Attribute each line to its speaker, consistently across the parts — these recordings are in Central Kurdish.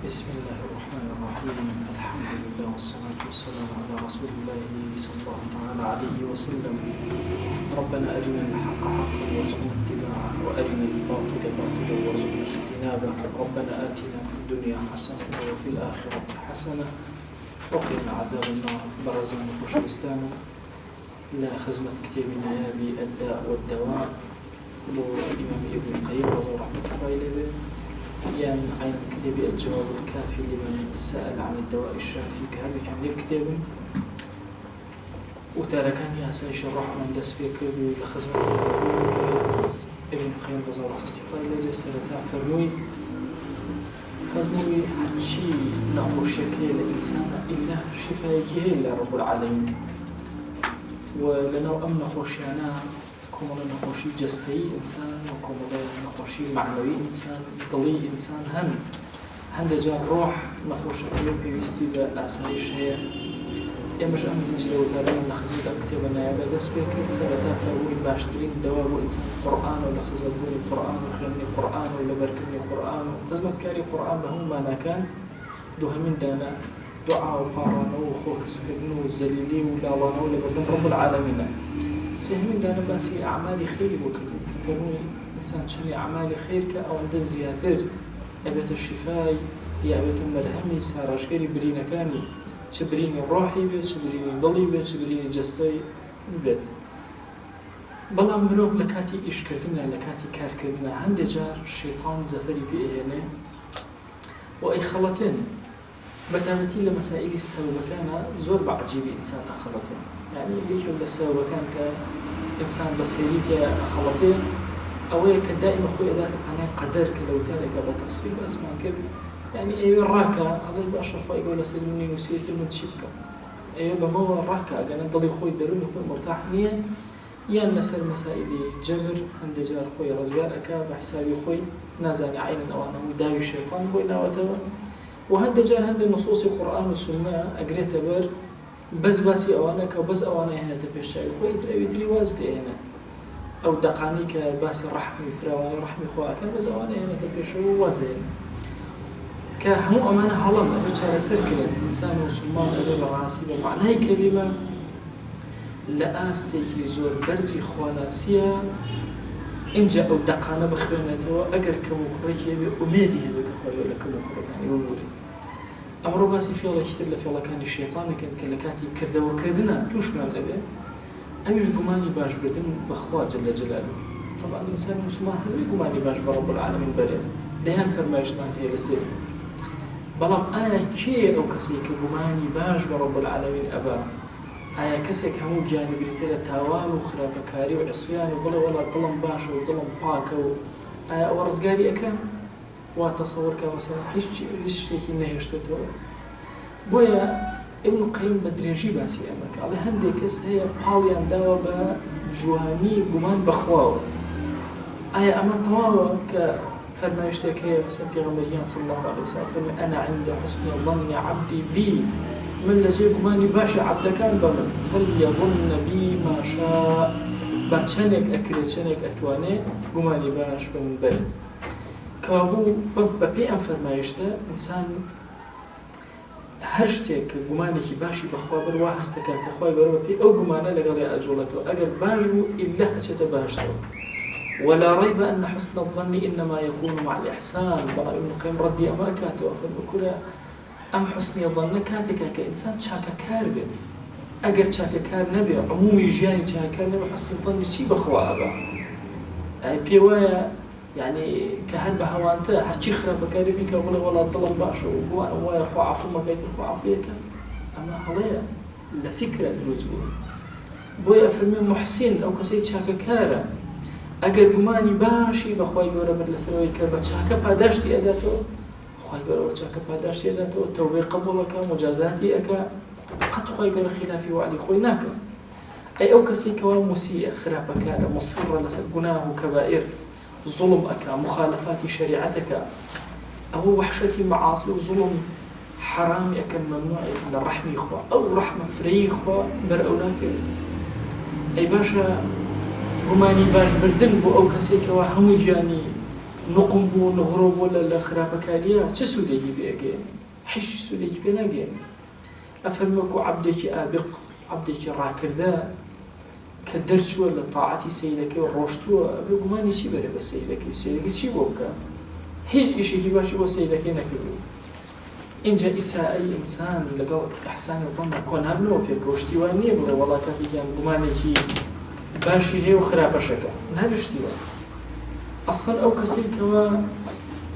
Speaker 1: بسم الله الرحمن الرحيم. الحمد لله والصلاة والسلام على رسول الله صلى الله تعالى عليه وسلم. ربنا أرنا الحق حقا وارزقنا اتباعه وأرنا الباطل باطلا وارزقنا اجتنابه. ربنا آتنا في الدنيا حسنة وفي الآخرة حسنة وقنا عذاب النار. برزنا نخش الإسلام لا خزمة كتابنا بالداء والدواء للإمام ابن القيم رحمة الله عليه، يعني عين كتاب الجواب الكافي لمن سأل عن الدواء الشافي. كهذا كان يكتب وتاركان ياسايش الرحمن دس في كردو لخزمة ابن القيم رحمة الله عليه السنة فرموي حتشي نخوش شكل الإنسان إلا شفايه لرب العالمين. ولنو أم نخوشيانا كومولا نخوشي جسدي إنسان وكومولا نخوشي معنوي إنسان ضلي إنسان هند جار روح نخوش أيوب بيستي بأسايش هي إمش أمزج لو تارين نخزود أكتب نيابة دس بيكت سنتا فروي باشترين دواء إنسان قرآن ولا خزود بوني قرآن وخلني قرآن ولا بركني قرآن خزمت كاري قرآن بهم ما نكان دوها من دانا دعاء وقارن وخوك سكرن والزليلي ولا الله ولا بدن رب العالمين. سهم دانا باسي أعمال خير وكذا فرمي إنسان شني أعمال خير كأو عند الزياتر أبت الشفاء يا أبت المرهمي سارش كري برينا كاني شبريني روحي بيت شبريني ضلي بيت شبريني جستي بيت. بلا مروف لكاتي إيش كردنا لكاتي كار كردنا هند جار الشيطان زفري بإهنا وأي خلطين بتامتي لمسائل السبب كان زور بعجيب إنسان أخلطين، يعني هيك ولا السبب كان كإنسان بسيريتي أخلطين أو كدائما أخوي ذاك أنا قدرك لو تارك بتفصيل أسمع كيف يعني أيوة الراكة على البشر يقول لسلمني وسيت المتشبكة أيوة بمو الراكة أنا ضلي أخوي دروني أخوي مرتاح نيا يا الناس المسائل جبر عند جار أخوي رزقارك بحسابي أخوي نازل عينا أو أنا مداوي الشيطان بوينا وتوا. وهذا جاء هذا النصوص القرآن والسنة أقريت بر بس باسي أوانك وبس أوانا هنا تبيشاي ويتري وازدي هنا أو دقانيك باسي رحمي فراواني رحمي خواك بس أوانا هنا تبيشو وازين كهمو أمانة حلم أبتشار سركلا إنسان وسلمان أدب راسي بمعنى هاي كلمة لآستيكي زور برزي خواناسية إنجا أو دقانة بخوانته أقر كموكريكي بأميدي بكخوي ولا كموكريك يعني يقولي أمرو باسي في الله يشتر في الله كان الشيطان كان كلكاتي كرده وكردنا توش من الأبي أميش قماني باش بردن بخوا جل جلاله. طبعا الإنسان مسلمان هو قماني باش برب العالمين بري دهان فرمايشتان هي لسير بلام آية كي أو كسيك قماني باش برب العالمين أبا آية كسيك همو جاني بريتيلا تاوان وخرابكاري وعصيان ولا ظلم باش وظلم باك آية ورزقاري أكام وتصور كمثلا هیچ شيء نهشتوته بويا ابن القيم بدريجي باسي أمك على هندكس هي حاليا دوا بجواني قمان بخواو آية أما تواوا كفرمايشتك هي مثلا في غمريان صلى الله عليه وسلم أنا عند حسن ظن عبدي بي من لجي قماني باشا عبد كان بمن فليظن بي ما شاء باتشانك أكري تشانك أتواني قماني باش بمن بل كابو ببي أم فرمايشته إنسان هرشتك قمانك باشي بخوا بروا هستك كخوا بروا بي أو قمانه لقلي أجولته أجر باجو إلا هشته باهشته. ولا ريب أن حسن الظن إنما يكون مع الإحسان. بلا ابن القيم ردي أماكاته وفرمكولا أم حسن ظن كاتك كإنسان شاكا كارب أجر شاكا كار نبي عمومي جاني شاكا كار نبي حسن الظن شي بخوا أبا أي بيوايا يعني كهرب هوانته هرشي خراب بكاري بيك ولا ضلم باشو ويا خو عفو ما كيت خو عفيك أما هذا لفكرة دروزو بويا فرمي محسن أو كسيت شاكا كارا أجر قماني باشي بخواي جورا برلسروي كربت شاكا باداشتي أداته خواي جورا شاكا باداشتي أداته توبة قبولك مجازاتي أكا قد خواي جورا خلافي وعلي خوي ناكا أي أو كسي كوا مسيء خراب كارا مصر لسب جناه كبائر ظلم أكا مخالفات شريعتك أو وحشتي معاصي وظلم حرام أكا ممنوع أكا للرحمة إخوة أو رحمة فري إخوة برأولاك أي باشا قماني باش بردن بو أو كسيك وهمو جاني نقم بوو نغڕۆ بۆ لە خراپەکاریە چه سوودێکی پێگەێنێ؟ هیچ سوودێکی پێ ناگەێنێ. ئەفەرمێ وەکو عەبدێکی ئابق، عەبدێکی ڕاکردە کە دەرچووە لە تاعەتی سەیدەکەی و ڕۆشتووە، ئەبێ گومانی چی بەرێ بە سەیدەکەی؟ سەیدەکەی چی بۆ بکە؟ هیچ ئیشێکی باشی بۆ سەیدەکەی نەکردو. اینجا ئیسائی ئینسان لەگەڵ ئەحسانی ظەنە کۆنابنەوە پێکەوشتی وان نییە بڵێ وەڵا کاتێکیان گومانێکی باشی هەیە و خراپەشەکە نابشتیوە. ئەسڵ ئەو کەسەی کەوە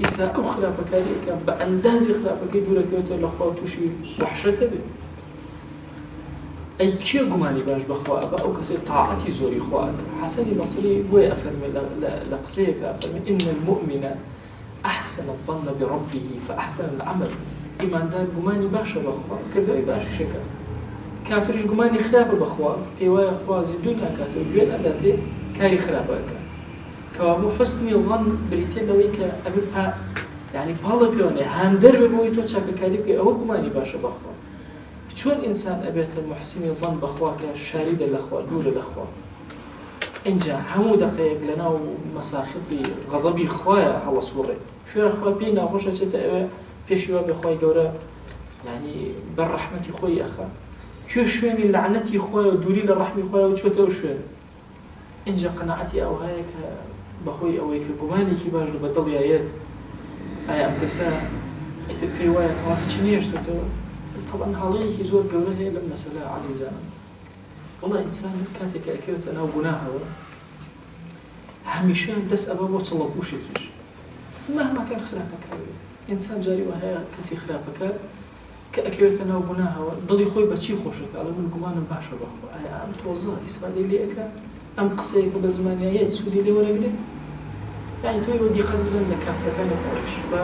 Speaker 1: ئیسا ئەو خراپەکاریەکە بە ئەندازی خراپەکەی دوورەکەوێتەوە لەخوا و تووشی وەحشەتە بێت. ئەی کێ گومانی باش بەخوا بە ئەو کەسەی تاعەتی زۆری خواکە؟ حەسەنی بەسری بۆیە ئەفەرمێ لە قسەیەکە ئەفەرمێ ئین المؤمن أحسن الظن بربه فأحسن العمل. ئیماندار گومانی باشە بەخوا، کردەوەی باشیشەکە. کافریش گومانی خراپە بەخوا، پێی وایە خوا زیندوو ناکاتەوە، گوێن ئەداتێ کاری خراپەکە. کەوابوو حوسنی ظن بریتێ لەوەی کە ئەبێ یعنی پاڵە پێوانێ هاندەر بێ بۆی تۆ چاکەکاری بکەی، ئەوە گومانی باشە بەخوا. چۆن ئینسان ئەبێتە محسینی ظن بەخوا کە شاریدە لەخوا، دوورە لەخوا؟ اینجا هەموو دەقەیەک لەناو مەساختی غەضەبی خوایە هەڵەسووڕێ. شوێنە خوا پێی ناخۆشە چێتە ئەوێ پێشی وا بێ خوای گەورە یعنی بەر ڕەحمەتی خۆی ئەخا. کوێ شوێنی لعنەتی خوایە و دووری لە ڕەحمی خوایە و چۆتە ئەو شوێنە. اینجا قەناعەتی ئەو هەیە کە بەهۆی ئەوەی کە گومانێکی باش بە دڵیایەت ئایا ئەم کەسە ئیتر پێی وایە تەوا هیچی نیەشتێتەوە. طبعا حاڵەیەکی زۆر گەورە هەیە لەم مەسەلە عەزیزانم. وەڵا ئینسان کاتێک کە ئەکەوێتە ناو گوناهەوە هەمیشە دەست ئەبە بۆ چڵەپوشێکیش مهما کان خراپەکە بێت. ئینسان جاری وا هەیە کەسی خراپەکە کە ئەکەوێتە ناو گوناهەوە دڵی خۆی بەچی خۆشەکە، ئەڵێ من گومانم باشە بەخوا. ئایا ئەم تۆزە ئیسفادەی لێ ئەکا؟ ئەم قسەیەکە بە زمانیایەت سوودی لێ وەرەگرێت؟ یعنی تۆی بۆ دیقەت بدەن لە کافرەکانی قوڕیش بە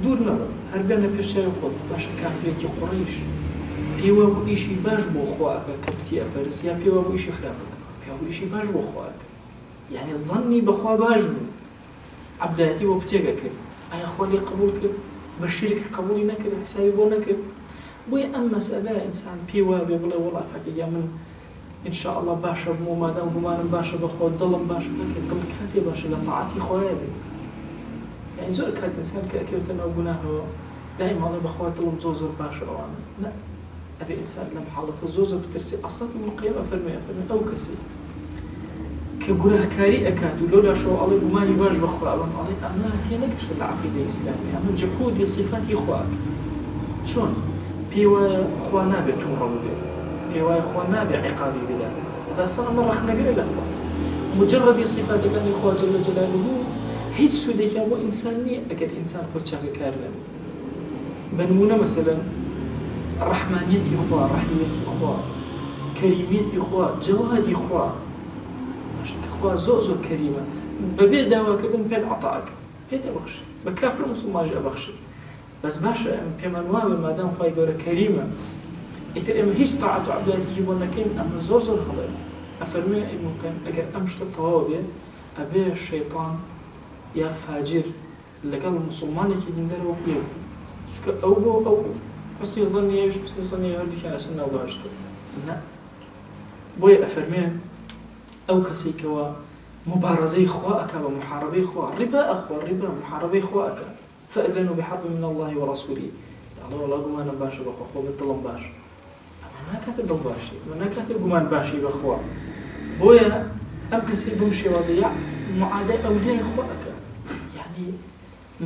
Speaker 1: دوور نەبە، هەر بێنە پێشچاوی خۆت. باشە کافرێکی قوڕیش پێوە بۆ ئیشی باش بۆ خواکە کە پتی ئەپەرست، یا پێوە بۆ ئیشی خراپەکە، پێوە بۆ ئیشی باش بۆ خواکە. یعنی ظنی بەخوا باش بوو، عەبدایەتی بۆ پتێکە کرد، ئایا خوا لێ قبوڵ کرد؟ بە شیرک قبوڵی نەکرد، حسابی بۆ نەکرد. بۆیە ئەم مەسەلە ئینسان پێی وایە بێ بڵێ وەڵا کاکەگیا من ئینشاءالله باشە بووم و مادام گومانم باشە بەخوا دڵم باشە نەکرد. دڵ کاتێ باشە لە تاعەتی خوایە بێت. یعنی زۆر کات ئینسان کە ئەکەوێتە ناو گوناهەوە دائیم هەڵێ بەخوا دڵم زۆر باشە ئەوانە. نە، ئەبێ ئینسان لەم حاڵەتە زۆر بترسێ. ئەسڵ ئیبن قەییم ئەفەرمێ ئەو کەسی کە گوناهکاری ئەکات و لەولاشەوە ئەڵێ گومانی باش بەخوا ئەوەم ئەڵێ ئەمە تێنەگەشتە لە عەقیدەی ئیسلامی، ئەمە جحودی صفاتی خواکە. چۆن؟ پێی وایە خوا نابێت تووڕە ببێت، پێی وایە خوا نابێت عیقابی بدات، ئەسڵ ئەمە ڕەخنەگرێ لە خوا. مجردی صفاتەکانی خوا جەل جەلالوهو هیچ سوودێکیان بۆ ئینسان نییە ئەگەر ئینسان خۆ چاکەکار نەبێت. بە نمونە مەسەلەن ڕەحمانیەتی خوا، ڕەحیمەتی خوا، کەریمەتی خوا، جەوادی خوا. خوا زۆر کەریمە، بەبێ داواکردن پێت عەتاءەکە، پێت ئەبەخشێت، بە کافر و موسڵمانش ئەبەخشێت. بەس باشە پێمان وابێ مادام خوای گەورە کەریمە، ئیتر ئێمە هیچ تاعەت و عەبادەتێکی بۆ نەکەین، ئەمە زۆر هەڵەیە. ئەفەرمێ ئیبن قەییم ئەگەر ئەم شتە تەواو بێت ئەبێ شەیطان یا فاجر لەگەڵ موسڵمانێکی دیندەرەوە پێ بوو، چونکە ئەو بۆ ئەو حوسنی ظەنیەویش حوسنی ظەنیە هەردووکیان ئەچن ناو بەهەشتەوە. نە، بۆیە ئەفەرمێ ئەو کەسێکەوە مبارزەی خوا ئەکا بە محاربەی خوا، ڕیبا ئەخوا، ڕیبا محاربەی خوا ئەکا، فأذنوا بحرب من الله ورسوله. ئەڵێ وەڵا گومانم باشە بەخوا، خۆ بێت دڵم باش. ئەمە ناکاتە دڵ باشی، ئەمە ناکاتە گومان باشی بەخوا. بۆیە ئەم کەسەی بەم شێوازەیە معادەی ئەولیای خوا ئەکا. یعنی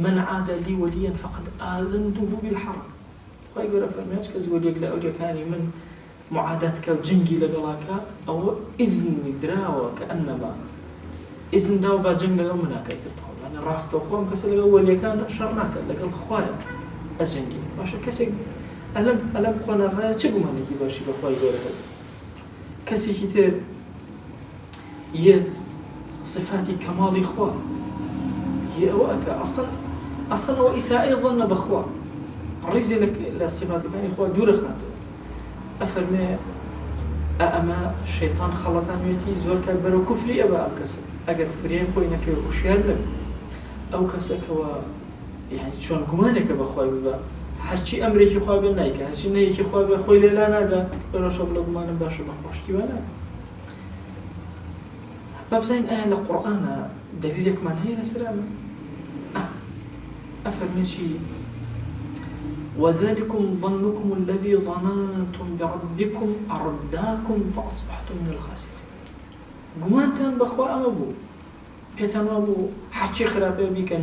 Speaker 1: من عاد لي وليا فقد آذنته بالحرب. خوای گەورە فەرمێ هیچ کەس وەلیەک لە ئەولیەکانی من معادات کە و جەنگی لەگەڵاکە ئەوە ئیزنی دراوە کە ئەنەما ئیزن داوە با جەنگ لەگەڵ مناکەیتەوە. یعنی ڕاستەوخۆ ئەم کەسە لەگەڵ وەلیەکانە شەڕ ناکات، لەگەڵ خوایە ئەجەنگی. باشە کەسێک ئەلەم خوا ناغایە چه گومانێکی باشی بە خوای گەورە هەبێت؟ کەسێکی تر یەت صفاتی کەماڵی خوا هی ئەوە ئەکا، ئەسڵ ئەوە ئیسائی ظەنە بەخوا، ڕیزی لە صفاتەکانی خوا دوورە خاتەوە. ئەفەرمێ ئەمە شەیطان خەڵەتانوێتی زۆر کات بەرەو کوفری ئەبە ئەم کەسە، ئەگەر فریان خۆی نەکەوێت هوشیار نەبێت. ئەو کەسێکەوە یعنی چۆن گومانێکە بەخوای ببە، هەرچی ئەمرێکی خوا بێ نایکە، هەرچی نەیەکی خوا بێ خۆی لێلا نادا، بەڕۆژە بڵە گومانم باشە بەخۆشتیوە نابێت. با بزانین ئایا لە قورئانە دەلیلێکمان هەیە لەسەر ئەمە؟ أفرميشي وذلكم ظنكم الذي ظننتم بربكم أرداكم فأصبحتم من الخاسرين. گومانتان بەخوا ئەمە بوو پێتانوا بوو هەرچی خراپە بیکەن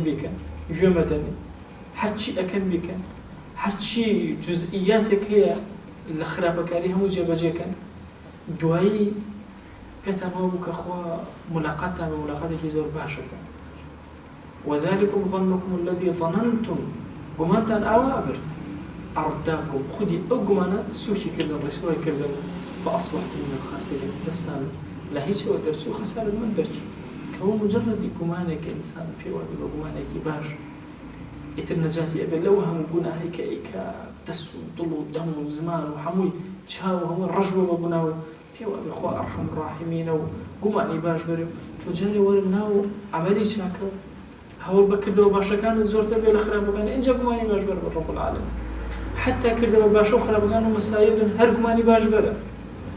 Speaker 1: گوێمەدەنێ هەرچی ئەکەن بیکەن هەرچی جزئیاتێک هەیە لە خراپەکاری هەموو جێبەجێکەن دوایی پێتانوا بوو کە خوا ملاقاتان بە ملاقاتێکی زۆر باشەکە. وذلكم ظنكم الذي ظننتم گومانتان ئاوا برد ئەڕداکم خودی ئەو گومانە سووکی کردن ڕێسوای کردن فأصبحتم من الخاسرين دەستان لە هیچەوە دەرچوو خەسارت من دەرچوو کەەوە مجرڕدی گومانێکە ئینسان پێوابی بە گومانێکی باش ئیتر نەجاتی ئەبێت لەوە هەموو گوناهی کە ئیکە دەست و دڵ و دەم و زمان و هەمووی چاو هەمووی ڕژوە بە گوناو پێوابی خوا ئەرحەم ڕاحیمینە و گومانی باش بەرێ تۆ جارێ وەرە ناو عەمەلی چاکە هەوڵ بەکردەوە باشەکانت زۆرتر بێ لە خراپەکانە اینجا گومانی باش بەرە بە ڕەب العالەمین حتا کردەوە باشە و خراپەکان و مەسایبن هەر گومانی باش بەرە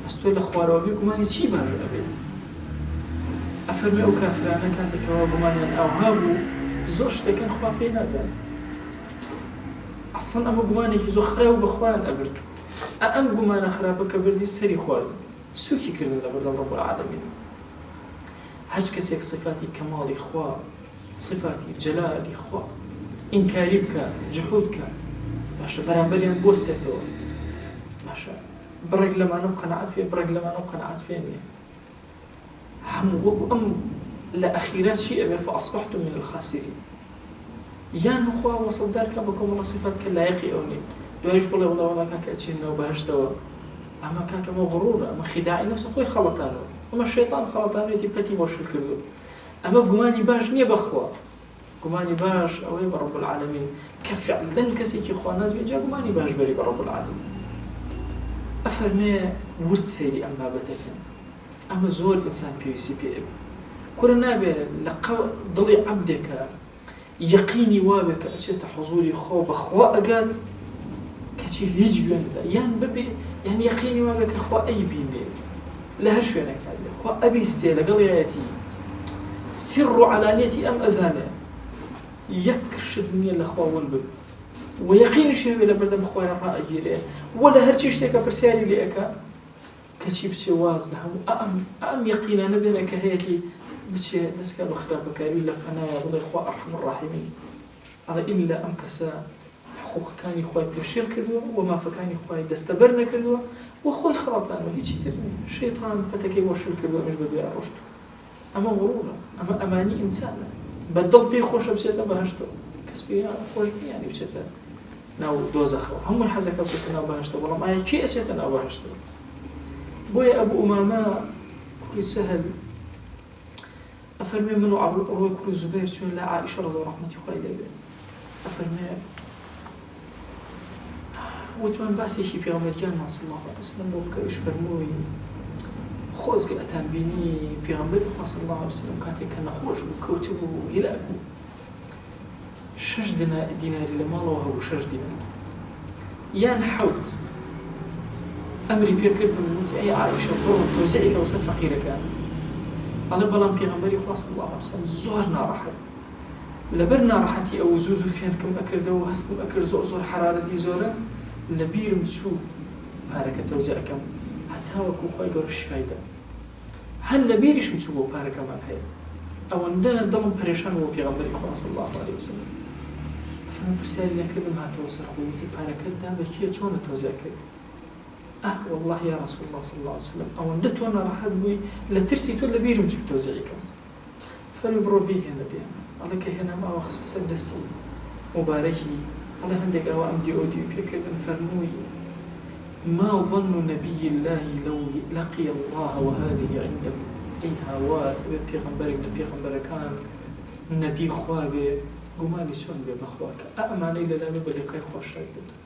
Speaker 1: بەس تۆ لە خوارەوەبی گومانی چی باش ئەبێت ئەفەرمێ ئەو کافرانە کاتێکەوە گومانیان ئەوها بوو زۆر شتێکن خوا پێی نازانێت ئەسڵەن ئەمە گومانێکی زۆر خراپ و بەخوایان ئەبرد ئەم گومانە خراپە کە بردی سەری خواردن سووکی کردن لەبەردەم ڕەب العالەمین. هەچ کەسێک صفاتی کەماڵی خوا صفاتی جەلالی خوا ئینکاری بکە جحود کە باشە بەرامبەریان بۆستێتەوە باشە بڕێک لەمانە قەنەعەت پێ بڕێک لەمانە قەنەعەت پێ نییە هەموو وەکو ئەم لە ئەخیرات چی ئەبێ فأصبحتم من الخاسرين یان خوا وەسڵدار کە بە کۆمەڵە صفات کە لایەقی ئەو نین دوایش بڵێ وڵا کاکە ئەچینەوە بەهەشتەوە ئەمە کاکەمە غڕورە ئەمە خیداعی نەفسە خۆی خەڵەتانەوە ئەمە شەیطان خەڵەتانێتی پەتی بۆ شل کردو ئەمە گومانی باش نییە بەخوا گومانی باش ئەوەی بە ڕەب العالەمین کە فعلەن کەسێکی خوا نازبێت جا گومانی باش بەری بە ڕەب العالەمین. ئەفەرمێ ورد سەیری ئەم بابەتەکەن ئەمە زۆر ئینسان پێویستی پێ ئەبێ کورە نابێت لە دڵی عەبدێکە یەقینی وابێ کە ئەچێتە حوزوری خۆ بەخوا ئەگات کەچی هیچ گوێن نەدا یان ببێ یان یەقینی وابێ کە خوا ئەیبینێ لە هەر شوێنێکا بێ خوا ئەبیستێ لەگەڵ یەتی سر و علانیەتی ئەم ئەزانێ یەک شت نییە لە خواون بب و یەقینیش هەبێ لە بەردەم خوایە ڕائەگیرێ و لە هەرچی شتێکە پرسیاری لێ ئەکا کەچی بچێ واز لە هەموو ئەم یەقینانە بێنە کە هەیەی بچێ دەستکە بە خراپەکاری لە پەنایە بڵێ خوا ئەرحەم الراحیمین ئەڵێ ئیلا ئەم کەسە حقوقەکانی خوای پێشێل کردووە و مافەکانی خوای دەستەبەر نەکردووە و خۆی خەڵەتانەوە هیچی تر نییە شەیطان پەتەکەی بۆ شل کردووە ئەمەش بەبێ ڕۆشت ئەمە غڕورە ئەمە ئەمانی ئینسانە بەدڵ پێی خۆشە بچێتە بەهەشتەوە کەس پێی خۆش نییانی بچێتە ناو دۆزەخەوە هەمووی حەزەکە بچێتە ناو بەهەشتەوە بەڵام ئایا کێ ئەچێتە ناو بەهەشتەوە بۆیە ئەبوو ئومامە کوڕی سەهل ئەفەرمێ من و ڕۆی کوڕی زوبەیر چوین لە عائیشە ڕەزا ڕەحمەتی خوای لێ بێ ئەفەرمێ وتمان باسێکی پێغەمبەریان صلی الله علیه وسلم بۆ بکەویش فەرمووی خۆزگە ئەتان بینی پێغەمبەری خوا صلی الله علیه وسلم کاتێک کە نەخۆش بوو کەوتبوو هیلاک بوو 6 دیناری لە ماڵەوە هەبوو 6 دینار یان حەوت ئەمری پێکردم وتی ئەی عائیشە بڕۆ تەوزیعێکە وەسەر فەقیرەکان ئەڵێ بەڵام پێغەمبەری خوا صلی الله علیه وسلم زۆر ناڕەحەت لەبەر ناڕەحەتی ئەو زوو فێنکم ئەکردەوە هەستم ئەکرد زۆر حرارەتی زۆرە لە بیرم چوو پارەکە تەوزیعەکەم هەتا وەکو خوای گەورە شیفایدا هەر لە بیریشم چوو بۆ پارەکەمان هەیە ئەوەندە دڵم پەرێشان بۆ پێغەمبەری خوا صلی الله علیه وسلم فەرمووی پرسیاری لێکردم هاتەوە سەر خۆی وتی پارەکەت دا بە کێ چۆنە تەوزیع کرد والله يا رسول الله صلى الله عليه وسلم أو ندت وأنا راح أدوي لترسي تقول لبيرم شو توزيعكم فليبرو به نبيه على كهنا ما وخصص الدسي مباركي على عندك أو أمدي أودي بيكذا فرموي ما ظن نبي الله لو لقي الله وهذه عنده أي هواء بيغمبر كان نبي خوابه قمالي شون بخواك أأمان إلى لا بلقي خوش شايبه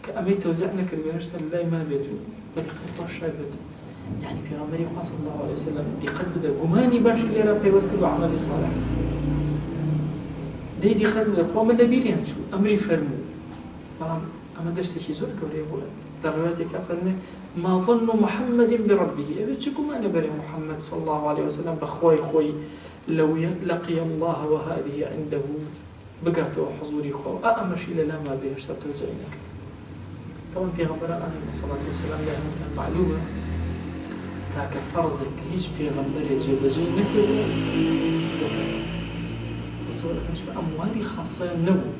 Speaker 1: كأمي توزعنا كالبهشت لا ما بيجو بلقي خوش شايبه يعني بيغمبر خواه صلى الله عليه وسلم دي قد بدا قماني باش اللي رابي واسكدو عملي صالح دي قد بدا خواه من لبيريان شو أمري فرمو أما درسي كي زور كوري بولا درواتك أفرمي ما ظن محمد بربه أبتشكو ما نبري محمد صلى الله عليه وسلم بخوي خوي لو لقي الله وهذه عنده بقاتوا حضوري خو أمشي لا ما بيشتر توزعينك طبعا في غمبر عليه الصلاة والسلام لأنه كان معلومة تاك فرضك هيج في غمبر يجيب جي نكر زكاة تصور لكم شو أموالي خاصة نبو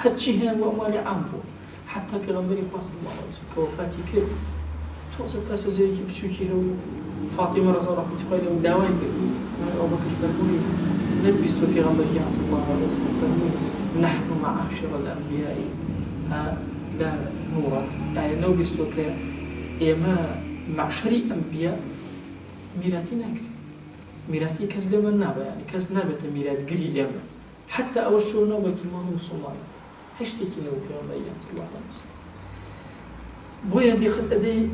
Speaker 1: هرشي هن وأموالي عامبو حتى في غمبري خاص الله عليه وسلم كوفاتي كيف توزع كاسة زي بشوكي هو فاطمة رضي الله عنها وداويك أو بكر فرموني نلبس في غمبري صلى الله عليه وسلم فرموني نحن معاشر الأنبياء لا نورث يعني نلبس إما معشري أنبياء ميراثي ناكر ميراثي كز لما نابا يعني كز نابة ميراث قري إما حتى أول شو نوبة المهم صلى الله عليه وسلم هشتكي نوبة في غمبري صلى الله عليه وسلم بويا دي خد أدي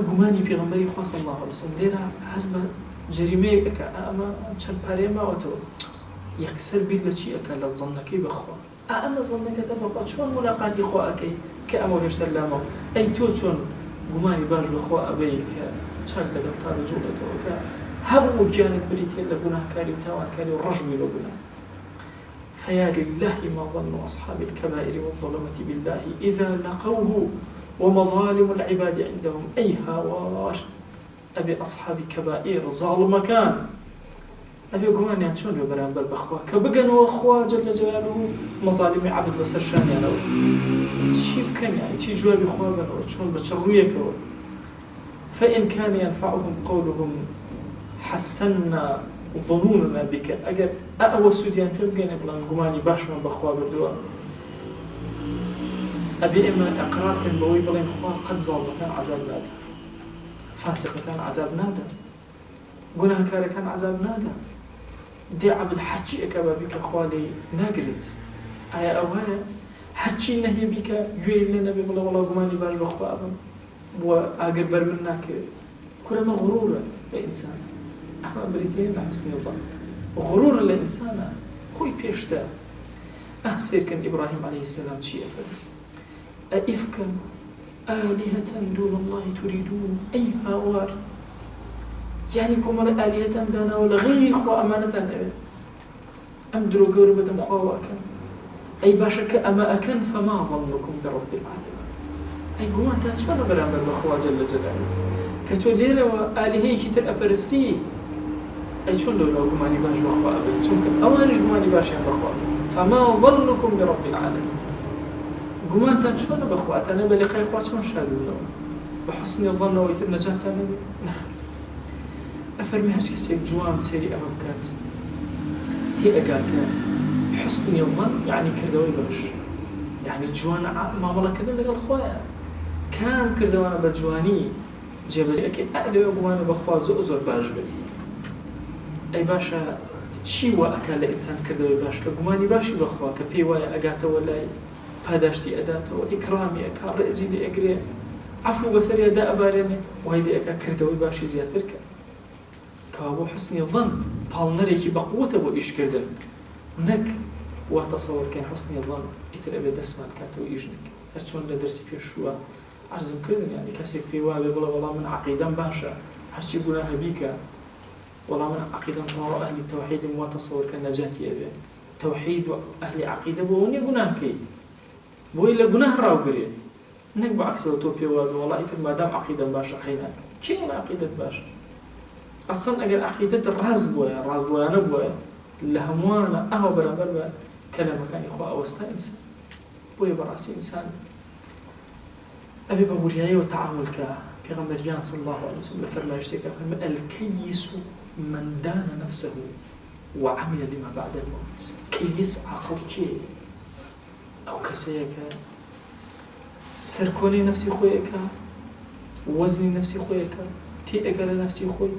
Speaker 1: قماني في غمبري صلى الله عليه وسلم ليرا حزب جريمه أكا أما چند پاره ما أتو يكسر بيد لشي أكا للظنكي بخوا أما ظنك تبقى شون ملاقاتي خوا أكي كأما ويشتر لامو أي تو شون قماني باش بخوا أبي كتشاك لقل طار جولته وكا هبو جانت بريتي لقناه كاري وتاوان كاري ورجمي لقناه فيا لله ما ظن أصحاب الكبائر والظلمة بالله إذا لقوه ومظالم العباد عندهم أي هاوار أبي أصحاب كبائر ظالم كان أبي قمان يعني شون ببران بالبخوا كبقن وأخوا جل جلاله مظالم عبد وسرشان يعني شي بكن يعني شي جواب إخوا بنو شون بتشرويك فإن كان ينفعهم قولهم حسنا ظنوننا بك أجر أقوى سوديان في بقين بلان قماني باش من بخوا بردوا أبي إما إقرار كان بوي بلين خوا قد ظالم كان عذاب نادا فاسق كان عذاب نادا قناه كار كان عذاب نادا دي عبد حرشي أكبا بك خوالي ناقرد آية أوهاية حرشي نهي بك جويل لنبي بلا والله قماني باش بخوا أبا وآقر برمناك كلما غرورا لإنسان أما بريتين حسن الظن غرور لإنسان خوي بيشتا أحسير كان إبراهيم عليه السلام شيء أفد أئفكا آلهة دون الله تريدون أي هاوار يعني كما آلهة دانا ولا غير إخوة أمانة أم درو قوري بدم خواكا أي باشك أما أكن فما ظنكم برب العالمين أي قوان تاتشوانا برامر بخوا جل جلاله كتو ليرة وآلهة كتر أبرستي أي شون لو قماني باش بخوا أبي شونكم أوانش قماني باشين بخوا فما ظنكم برب العالمين قمان تاتشوانا بخوا أتانا بلقاء إخوات شون شادونا بحسن الظن ويتر نجاة تانا أفرمي هاش كسيك جوان سيري أبكات تي أقاك حسن الظن يعني كردوي باش يعني جوان معاملة كذا لقى الخوايا كان كردوانا بجواني جبلي أكيد أقلي أقوانا بخوا زؤزر باش بي أي باشا چی وا ئەکا لە ئینسان کردەوەی باش کە گومانی باشی بەخوا کە پێی وایە ئەگاتەوە لای پاداشتی ئەداتەوە ئیکرامی ئەکا ڕێزی لێ ئەگرێ عەفو بەسەریەدا ئەبارێنێ وای لێ ئەکا کردەوەی باشی زیاتر کە کەوا بۆ حوسنی ظن پاڵنەرێکی بەقووەتە بۆ ئیشکردن نەک وا تەسەوەرکەین حوسنی ظن ئیتر ئەبێ دەستمان کاتەوە ئیش نەک هەر چۆن لە دەرسی پێشووە عەرزم کردن یعنی کەسێک پێی وابێ بڵێ وەڵام من عەقیدەم باشە هەرچی گوناهە بیکە والله من عقيدة مو أهل التوحيد مو تصور كالنجاتي أبي توحيد وأهل عقيدة بوني جناه كي بو إلا جناه راوغري نك بعكس وتوبيا والله إنت ما دام عقيدة باشا خيناك كي ولا عقيدة باشا أصلا أجر عقيدة الراز بويا أنا بويا لهموانا أهو برابر كلامك كان إخوة أوستا إنسان بويا براسي إنسان أبي بورياي وتعامل في غمر صلى الله عليه وسلم فرما يشتكى الكيس من دان نفسه وعمل لما بعد الموت كيس عقل كي أو كسيك سركوني نفسي خويك وزني نفسي خويك تيئك نفسي خوي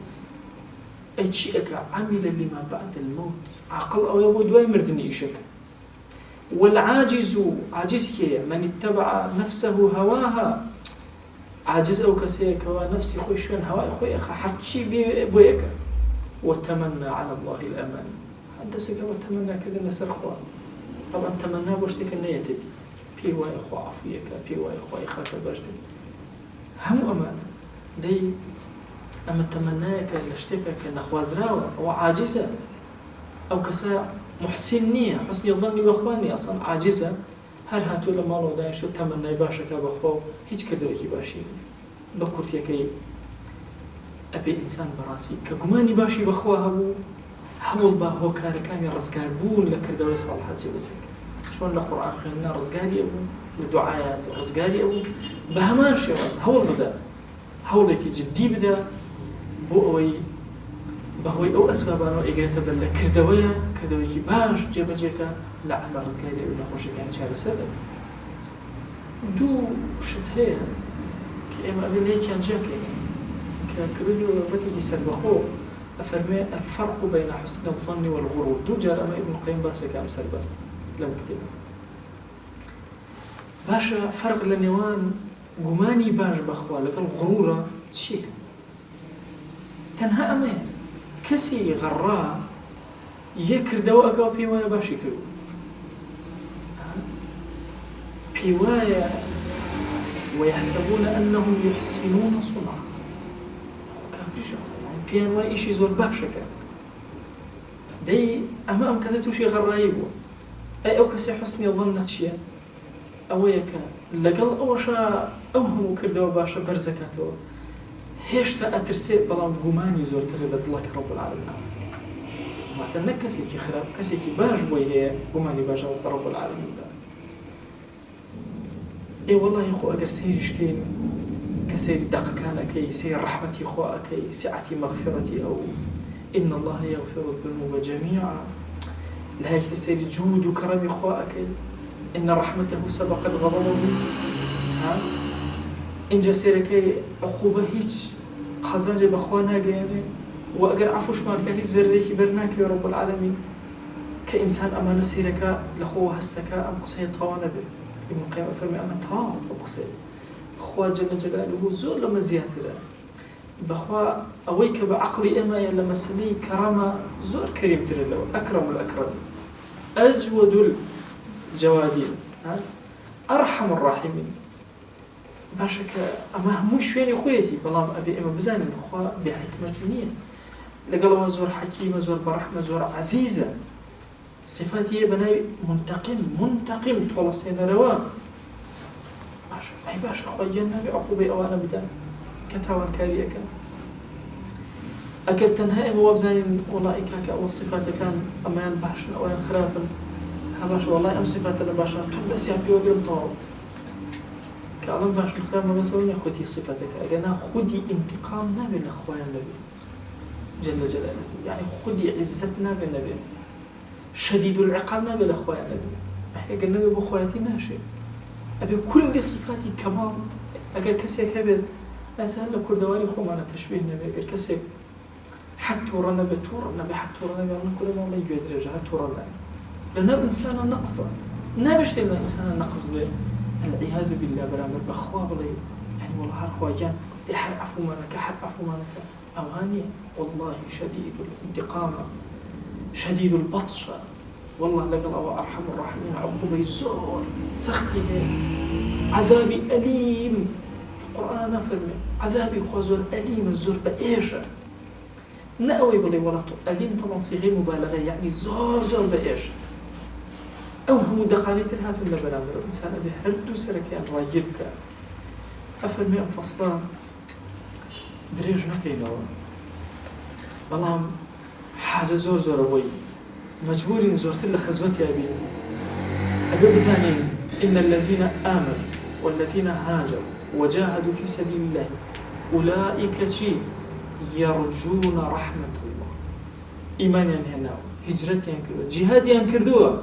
Speaker 1: أي شيء عمل لما بعد الموت عقل أو يبود ويمردني إيشك والعاجز عاجز كي من اتبع نفسه هواها عاجز أو كسيك ونفسي خوي شون هواي خوي أخا حتشي بويك وتمنى على الله الأمان حدثك وتمنى كذا نسر خواه طبعا تمنى بوشتك النيتدي بي واي أخو عفويك بي واي أخو إخاك بجني هم أمانة دي أما تمناك لشتك كنخوازراوة أو عاجزة أو كسا محسن نییە، حسنی ظنی بەخوا نیە، ئەسڵ عاجزە، هەر هاتوو لە ماڵەوە دانیشتو تەمەنای باشەکە بەخوا و هیچ کردەوەکی باشی بە کورتیەکەی ئەبێ ئینسان بەڕاستی کە گومانی باشی بەخوا هەبوو هەوڵ بە هۆکارەکانی ڕزگار بوون لە کردەوەی ساڵحات جێبەجێ چۆن لە قورئان خوێندنا ڕزگاری ئەبوو، لە دوعایات ڕزگاری ئەبوو، بە هەمان شێوەز هەوڵ بدە، هەوڵێکی جددی بدە بۆ ئەوەی بەهۆی ئەو ئەسبابانەوە ئەگرێتە بەر لە کردەوەیەکی باش جێبەجێکە لە عەلا ڕزگاری ئەو نەخۆشیەکانی چارەسەر دەبێت. دوو شت هەیە کە ئێمە ئەبێ لە یەکیان جێبکەین کە کردووی وەبەتێکی سەربەخۆ ئەفەرمێ الفرق بين حسن الظن والغرور. دوو جار ئەمە ئیبن القەیم باسێکە ئەم سەرباس لەم کتێبە. باشە فەرق لە نێوان گومانی باش بەخوا لەگەڵ غرورە چییە؟ تەنها ئەمەیە کەسی غەڕا یەک کردەوە ئەگەڵ پێی وایە باشی کردو، پێی وایە ويحسبون أنهم يحسنون صنعا، کافریشە پێیان وای ئیشی زۆر باشەکە، دەی ئەمە ئەم کەسە تووشی غەڕایی بووە. ئەی ئەو کەسێ حوسنی ظەنە چییە؟ ئەوەیە کە لەگەڵ ئەوەشە ئەو هەموو کردەوە باشە بەرزەکاتەوە هێشتا ئەترسێت بەڵام گومانی زۆرترە لە دڵەکە ڕەب العالەمین ئافرێت. واتە نەک کەسێکی خراپ، کەسێکی باش بۆی هەیە گومانی باشە بە ڕەب العالەمین دا. ئێ وەڵڵاهی خۆ ئەگەر سەیریشکەین کە سەیری دەقەکانەکەی، سەیری ڕەحمەتی خۆ ئەکەی، سعەتی مەغفرەتی ئەو إن الله يغفر الذنوب جميعا، لهيك سيري جود وكرم إخوائك إن رحمته سبقت غضبه. إن جسيرك عقوبة هيج خزانج بأخوانا جاني وأجر عفوش مالك هيج زريك برناك يا رب العالمين كإنسان أمان سيرك لخوه هستك أم قصيد طوانا به ابن القيم أفرمي أما طوان وقصيد خوا جل جلاله زور لما زيادة بخوا أويك بعقلي إما لما سني كرامة زور كريم ترلو أكرم الأكرم أجود الجوادين أرحم الراحمين. باشك أما مش وين خويتي بلام أبي إما بزان الخوا بحكمتني لقلوا زور حكيمة زور برحمة زور عزيزة صفاتي بناي منتقم طول السنة روا باشا أي باشا خوينا بعقوبة أوانا بدان كتاوان كارية كان أكل تنهائي موابزين أولئك أو الصفات كان أمان باشا أو خرابا هباشا والله أم صفاتنا باشا تبدأ سيابي وقرم طاوت كألم باشا خراب ما بسوين خودي صفاتك أنا خودي انتقام نبي لأخوان النبي جل جلاله يعني خودي عزتنا بالنبي شديد العقاب نبي لأخوان النبي أحكي النبي بأخواتي ماشي أبي كل صفاتي كمال أقل كسيك هبل أسهل لكردواني خو معنا تشبيه نبي أقل كسيك حتى ورنا بتور نبي حتى ورنا بيعمل كل ما الله يجود رجع حتى ورنا لأنه إنسان نقصة نبشت لنا إنسان نقص به العياذ بالله برامر بخواب لي يعني والله هالخواجان دي حر عفو مانك أواني والله شديد الانتقام شديد البطش والله لقل أو أرحم الراحمين عقوبة الزور سختي عذابي أليم القرآن نفرمي عذابي خوزور أليم الزور بإيشة نأوي بلي ولاتو أليم طبعا صيغي مبالغة يعني زور بإيشة أو هم دقاليت الهات ولا برامر الإنسان أبي هردو سركيان رايبك أفرمي أنفصلان دريج نكينوا بلام حاجة زور أبوي مجبورين زورت له خزمتي أبي بزانين إن الذين آمنوا والذين هاجروا وجاهدوا في سبيل الله أولئك يرجون رحمة الله. إيمان هنا هجرتي ينكردوا جهاد ينكردوا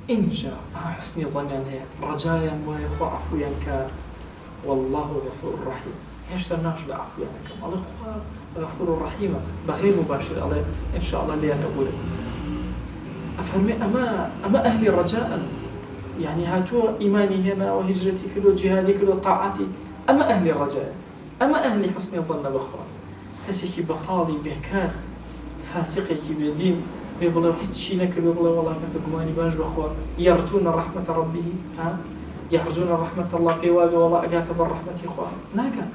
Speaker 1: إن شاء حسن ظن هي رجايا ويخو عفو ينكا والله غفور رحيم. يشترناش لعفو ينكا الله غفور رحيم بغير مباشر الله إن شاء الله لي أنا أقول أفرمي أما أهلي رجاء يعني هاتوا إيماني هنا وهجرتي كله جهادي كله طاعتي أما أهلي رجاء أما أهلي حسن ظن بخوان كسيكي بطالي بهكار فاسقي بدين بيقولوا حتشي نكر بيقولوا والله كتقماني باش بخوا يرجون رحمة ربه يرجون رحمة الله قوابي والله أقات بالرحمة إخوان ناقا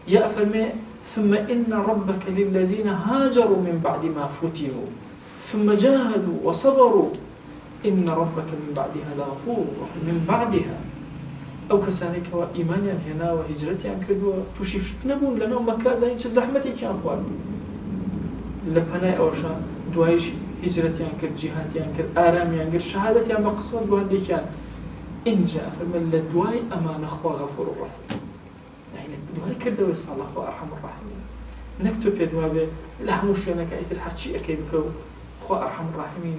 Speaker 1: يا أفرمي ثم إن ربك للذين هاجروا من بعد ما فتنوا ثم جاهدوا وصبروا إن ربك من بعدها لغفور من بعدها أو كسانك وإيمانيا هنا وهجرتيان كردوا توشي فتنبون لنا مكازا إنش زحمتي كان خوار لبناء أوشا دوايش هجرتيان كرد جهاتيان كرد آراميان كرد شهادتيان بقصوات بوهدي كان إن جاء فرمان لدواي أمان أخوة غفور الرحيم يعني دواي كردوا يسال الله أرحم الراحمين نكتب يدوابي لهم شوينك أيتر حرشي أكي بكو أخوة أرحم الراحمين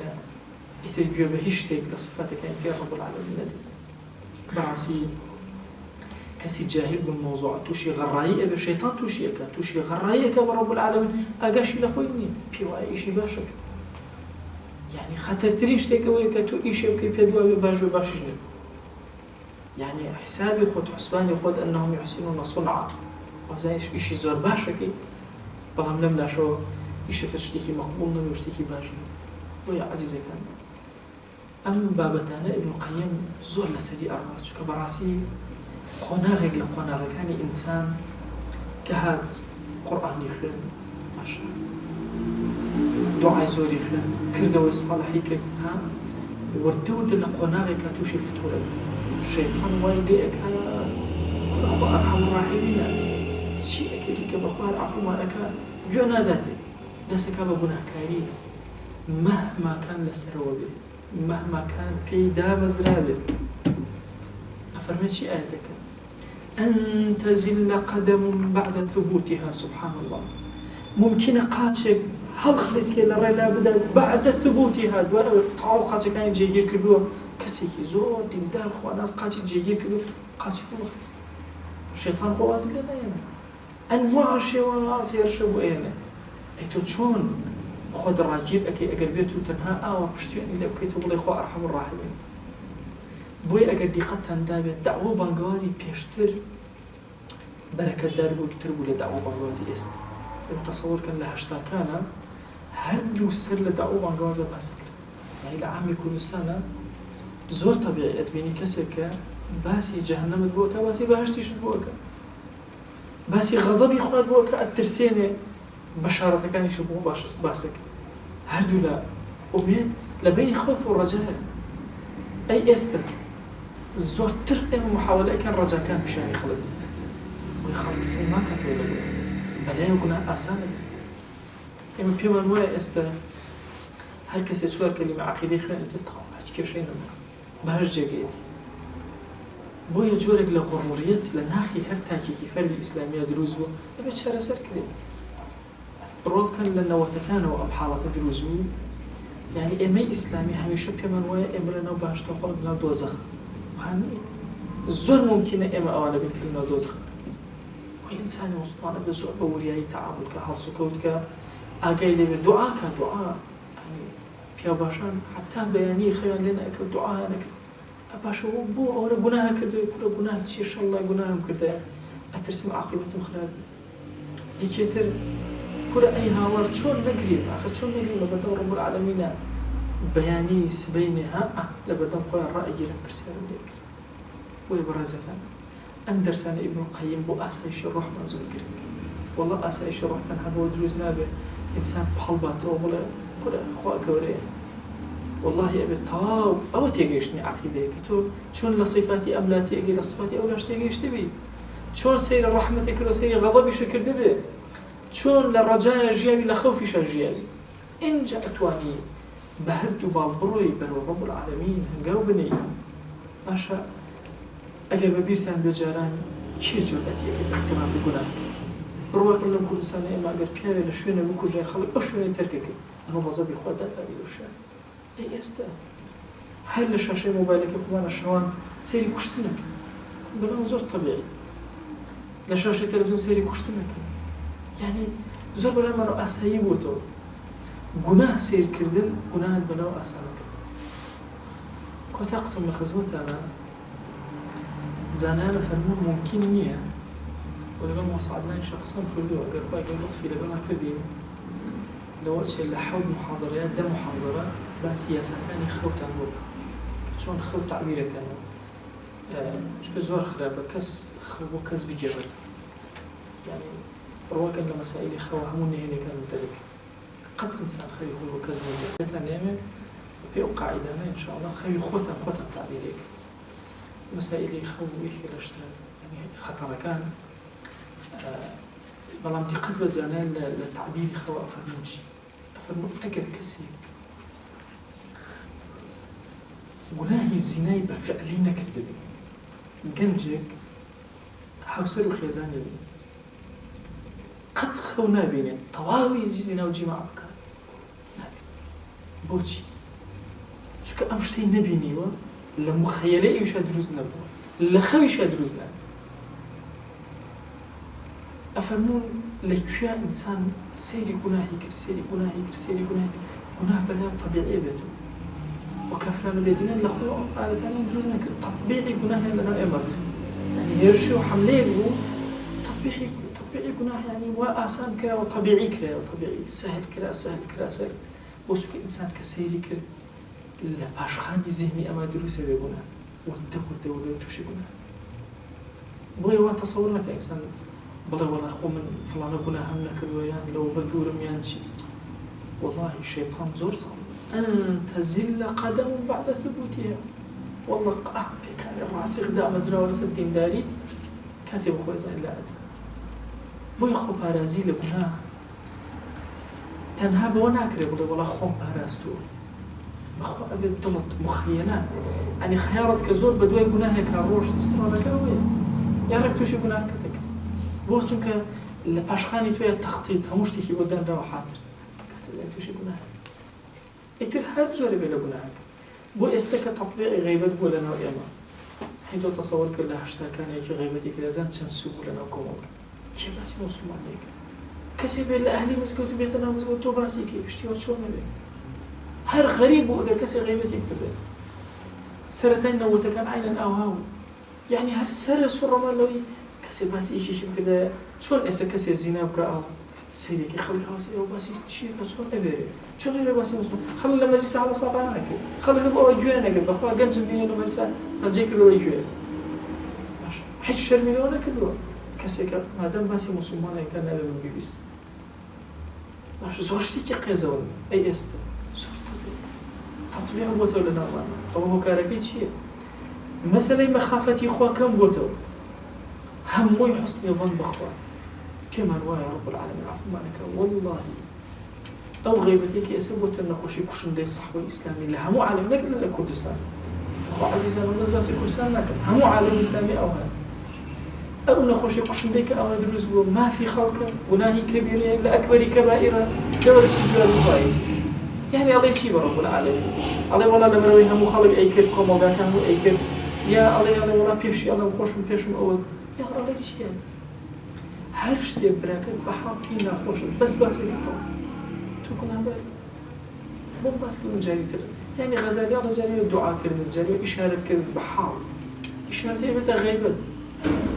Speaker 1: إثر جوا بهشتك لصفاتك أنت يا رب العالمين براسي كسي جاهل بالموضوع توشي غراية بالشيطان توشي غراية برب العالمين أقاشي لخويني بيواي إشي باشك يعني خطر تريش تيكوي كتو إشي وكي بيدوا باش يعني حسابي خود حسباني خود أنهم يحسنون صنعا وزايش إشي زور باشكي بلهم لم لاشو إشي تشتكي مقبول نمي وشتكي باشي ويا عزيزي كان أم بابتانا ابن القيم زور لسدي أربعة شو كبراسي قناغك لقناغك يعني إنسان كهاد قرآن يخلن ما شاء دعاء زور يخلن كردوا صالحي كرد ها وردود لقناغك توشي فتولة الشيطان والديك ها أخوة أرحم الراحمين شيء أكيد كبخوار عفو ما أكا جوانا ذاتي دسكا ببناه كاري مهما كان لسروبي مهما كان بيدا مزرابه أفرمت شيء آياتك أن تزل قدم بعد ثبوتها سبحان الله ممكن قاتشك هل خلصك لرأي لا بدأ بعد ثبوتها دوار طاو قاتشك كان جيجير كدوه كسيكي زور ديندار خوا ناس قاتشك جيجير كدوه قاتشك مخلص الشيطان خوازي لنا يعني أنواع شيء يرشبوا إينا أيتو تشون خود راجيب أكي أجر بيتو تنها وبشتي إلا بكيتو والله إخوة أرحم الراحمين بوي أجر دقت هندابة دعوة بانجوازي بيشتر بركة دار وجتربوا لدعوة بانجوازي است التصور كان لها اشتاكانا هل يوصل لدعوة بانجوازي باسل يعني العام يكون سنة زور طبيعي أدبيني كسرك باسي جهنم بوكا باسي بهشتيش بوكا باسي غضبي خواد بوكا الترسيني بشارة كان يشبهوا باسك هردو لا أمين لبين خوف والرجاء أي أستر زور ترقم محاولة كان رجاء كان بشان يخلق ويخلق السيما كتولد بلا يقولها آسان إما بيما نوايا أستر هل كسي تشوار كلمة عقيدة خلال تتقوم هجكير شيء نمر بهج جاقيت بويا جورك لغروريات لناخي هرتاكي كفر الإسلامية دروزو أبي تشارة سر كريم روك كان لنا وتكانوا أم حالة دروزو يعني إمي إسلامي هميشه بيمن ويا إما لنا وباش تقول لنا دوزخ وهمي الزور ممكن إما أوانا بنكلنا دوزخ وإنسان مصطفى بزور بورياي تعامل كهال سكوت كأجاي لي دعاء كدعاء يعني بيا باشان حتى بياني خيال لنا كدعاء أنا أباشا بو أورا جناه كده كل جناه شيء إن شاء الله جناهم كده أترسم عاقبتهم خراب يكتر كل أي هاور شون نقريب آخر شون نقريب لبدأ رب العالمين بياني سبينها لبدأ قوي الرأي جينا برسالة ليك ويبرزة أندرسان ابن القيم بو أسايش الروح منزل قريب والله أسايش الروح تنها بو دروزنا به إنسان بحلباته ولا كل أخوة كوريه والله أبي طاو أو تيجيشني عقيدة كتو شون لصفاتي أم لا تيجي لصفاتي أو لاش تيجيش تبي شون سير رحمتك ولا سير غضبي شكر دبي شون للرجاء جيابي لخوفي شجيابي إن جاءتواني بهرت بالبروي برو رب العالمين هنجاوبني ماشا أجل ببيرتان بجاران كي جرأتي الاعتراف بجناح بروك لهم كل سنة ما أجر بياري لشوينة بكو جاي خلق أشوينة تركك أنا بزبي خود أبي وشان أي أستا هل لشاشة موبايلك كمان الشوان سيري كشتنك بلا زور طبيعي لشاشة تلفزيون سيري كشتنك يعني زور بلا منو أسايب وتو جناه سير كردن جناه بلا أسانا كردن كنت أقسم لخزمت أنا زانانا فرمون ممكن نية ولما وصعدنا شخصا كله أقر باقي لطفي لبنا كردين لو أتشي لحول محاضرات ده محاضرة بس هي سكاني خوت عمود شون خوت تعبيره كانوا شو زور خرابة كس خو كس بجبرت يعني رواقا لمسائل خو همون هنا كان مدرك قد إنسان خير هو كذا نعمة في قاعدة إن شاء الله خير خوتا تعبيرك مسائل خوي لشتى يعني خطر كان بلام قد وزنان للتعبير خوا أفرمون أجر كثير جناهي الزنا بفعلنا كذبين جنجك حوسر وخيزاني قد خونا بيني طواوي زينا وجماع بكات بوشي شو كأمشتي نبيني و لمخيلة إيش هدروزنا بوا لخوي إيش هدروزنا أفرمون لكيا إنسان سيري جناهي جناه بلا طبيعي بيته وكفرنا بيدنا لخوه على ثاني دروزنا تطبيعي جناه لنا إمر يعني يرشي وحمليه بو تطبيعي جناه يعني وآسان كلا وطبيعي سهل كلا بوسك إنسان كسيري كلا لا باشخاني ذهني أما دروسه بجناه والدولة توشي جناه بوي تصورنا كإنسان بلا ولا خو من فلان جناه هم نكرويان لو بدورم يانشي والله الشيطان زور أن تزل قدم بعد ثبوتها والله كان راسخ دا مزرعة ولا سدين داري كاتب أخوة زين لا أدى بوي خو بارازي لبنا تنها بوناكري ولا خو باراستو أخو أبي ضلط مخيلات يعني خيارات كزور بدوي بناها كروش استرالك أوي يا رب توشي بناها كتك بو چونك لباشخاني تويا تخطيط هموش تيكي ودان راو حاضر كتك توشي بناها اتر هر زوري بلا بناها بو استك تطبيق غيبت بو لنا وإما حيث تصور كلا هشتا كان يكي غيبتي كلازان تنسوبو لنا وكومون كيف باسي مسلمان ليك كسي بين أهلي مزقوت بيتنا مزقوت تو باسي كي اشتيوت شو نبي هر غريب وقدر كسي غيبتي كبير سرتين نوتكان عينا أو هاو يعني هر سر سر مالوي كسي باسي إيشي كده شون إسا كسي الزنا بكا سيري كي خلي هاسي أو باسي شيء شون أبيري شون غير باسي مسلم خلي لما جلس على صابعنا كده خلي لما أوجوانا كده بخوا جنس بيني لما جلس هنجيك لو أوجوانا حيث شرميلونا كده كسي كده ما دام باسي مسلمان كان نبي من بيبيس باش زوجتي كي قيزون أي أستا تطبيع بوتو لنا وانا أو هو كاركي شيء مسألة مخافتي خوا كم بوتو هموي حسن ظن بخوا كما رواية رب العالمين عفو معنك والله أو غيبتك يسبوت النخوشي كشن دي صحوة إسلامي لها مو عالم لكن لا كردستان أخو عزيزا ونزل في كردستان لكن همو عالم إسلامي أو هذا أو نخوشي كشن ديك أو دروس ما في خلقه وناهي كبيرة لأكبر كبائرة دورة الجوال الضائد يعني الله يشيب رب العالمين الله والله لما رويها مخالق أي كير كوموغا كانوا أي كير يا الله والله بيشي الله خوش من بيشم أول يا الله يشيب هرشتي براكت بحاطين نخوش بس كتاب تكون هبال مو بس كل جاري تر يعني غزالي الله جاري الدعاء كردن جاري إشارة كردن بحال إشارة يبتا غيبت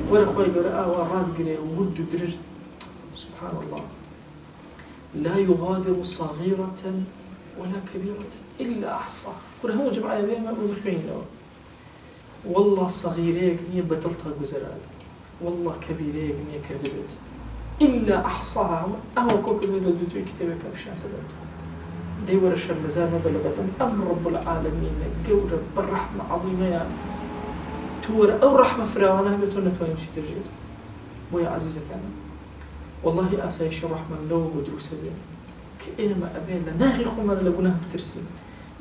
Speaker 1: ولا خوي قراءة وراد قراءة ومد درج سبحان الله لا يغادر صغيرة ولا كبيرة إلا أحصاها ولا هو جمع آية ما مخبين له والله صغيرة نية بطلتها جزرال والله كبيرة نية كذبت إلا أحصاها أهو كوكب هذا دوتو كتابك بشان تبعته دي ورا الشر مزار ما بلا بدن أمر رب العالمين جورة بالرحمة عظيمة يعني تورا أو رحمة فراوانها بتونا توين شي تجيل ويا عزيزة كان والله أسايش الرحمة لو بدروس بين كإما أبينا ناخي خمنا لجناه بترسل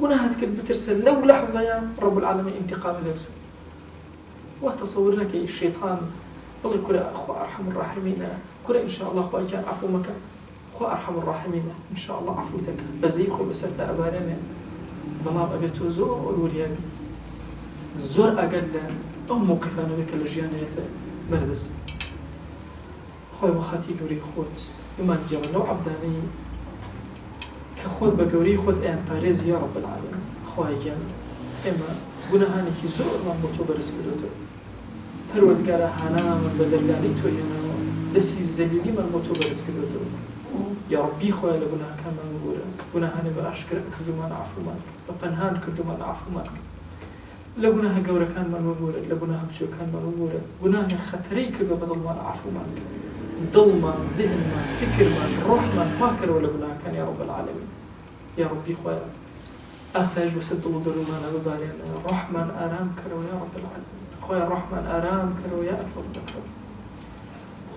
Speaker 1: جناه تكذب بترسل لو لحظة يا رب العالمين انتقام لوسل وتصور لك الشيطان والله كل أخو أرحم الراحمين كل إن شاء الله أخوة كان عفو مكان أخو أرحم الراحمين إن شاء الله عفوتك بزيخو بسرت أبارنا بلام أبيتو زور وريان زور أقل أو موقفانا بك الجيانية مردس خوي مخاتي قوري خوت يمان جاوة نوع عبداني كخوت بقوري خوت أن باريز يا رب العالمين خوي جان إما قناهاني كي زور رمبوتو برسكدوتو پروردگار هانا من بدرگانی تو یعنی دستی زلیلی من با تو برس کردم یا ربی خواه لگناه کم من بوده گناهانی به اشکر کردم من عفو من و پنهان کردم من عفو من لقناها جورا كان ما نقوله لقناها بشو كان ما نقوله قناها خطريك بدل ما عفو مالك ضلما ذهن ما فكر ما روح ما كر ولا قناها كان يا رب العالمين يا ربي خويا أساج وسد ودلوما ببارينا رحمن آرام كرو يا رب العالمين خويا رحمن آرام كرو يا أكرم الأكرم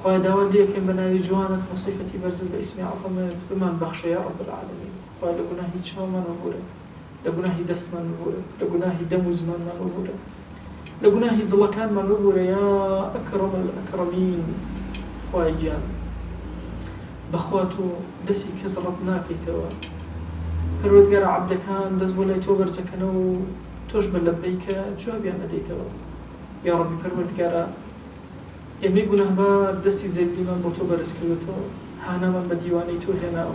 Speaker 1: خويا داول ليك بناوي جوانت وصفتي برزل باسمي عظمت بمن بخش يا رب العالمين خويا لقناها تشاو ما نقوله لقناها دست ما نقوله لقناها دموز ما نقوله لقناها ضلكان ما نقوله يا أكرم الأكرمين خويا جان بخواتو دسي كزرتناك يتوا پروردگار عبدكان دز بولاي توبر زكنو توش بلبيك جواب يا نديتوا يا ربي پروردگار يمي گناه بار دسي زيدي من بوتوبر اسكلتو هانا من بديواني تو هنا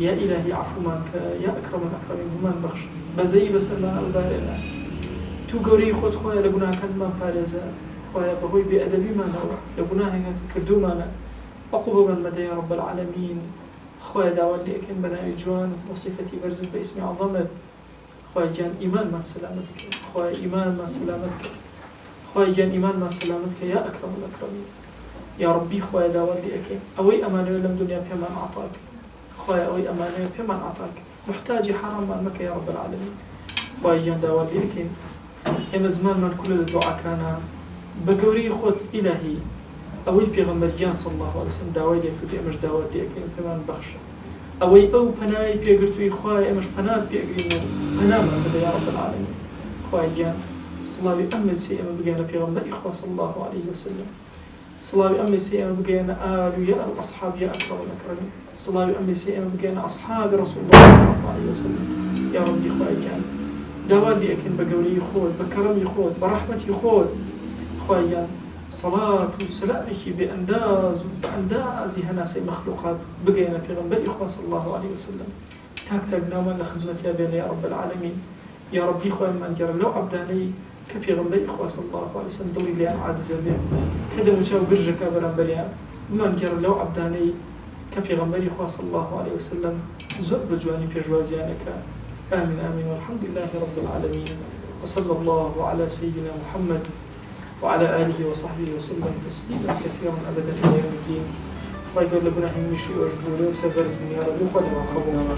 Speaker 1: يا إلهي عفو مانك يا أكرم الأكرمين بمان بخش بزي بسرنا البارنا تو قوري خود خويا لقناه كان ما بارزا خويا بهوي بأدبي ما نوع لقناه كردو مانا أقوب من مدى يا رب العالمين خويا داول لي أكن بناء جوان وصفتي برزل باسمي عظمت خويا جان إيمان ما سلامتك خويا إيمان ما سلامتك خويا جان إيمان ما سلامتك يا أكرم الأكرمين يا ربي خويا داول لي أكن أوي أمانة لم دنيا بهما أعطاك خويا أوي أمانة بهما أعطاك محتاجي حرام مالك يا رب العالمين خويا جان داول لي أكن إما زمان من كل الدعاء كان بقوري خود إلهي أوي بيغمبريان صلى الله عليه وسلم داوي لي كنت أمش داوي لي أكين كمان بخش أوي أو بناي بيقرتوي خواي أمش بنات بيقرينو بنام هذا يا رب العالمين خواي جان صلاوي أمل سي أم بقينا بيغمبري خوا صلى الله عليه وسلم صلاوي أمل سي أم بقينا آل يا الأصحاب يا أكرم الأكرمين صلاوي أمل سي أم بقينا أصحاب رسول الله صلى الله عليه وسلم يا ربي خواي جان داوي لي أكين بقولي خود بكرمي خود برحمتي خود خواي جان صلاة وسلامك بأنداز هناسي مخلوقات بقينا في غنبري إخوة صلى الله عليه وسلم تاك ناما لخزمة يا بين يا رب العالمين يا ربي إخوة من جرى لو عبداني كفي غنبري إخوة صلى الله عليه وسلم دوري لي عاد الزبيع كذا مشاو برجك برنبريا من جرى لو عبداني كفي غنبري إخوة صلى الله عليه وسلم زؤ بجواني في جوازيانك آمين آمين والحمد لله رب العالمين وصلى الله على سيدنا محمد وعلى آله وصحبه وسلم تسليما كثيرا أبدا إلى يوم الدين. الله يقول لنا هم مشي وجبوله سفرز من يا رب وقد ما خبوا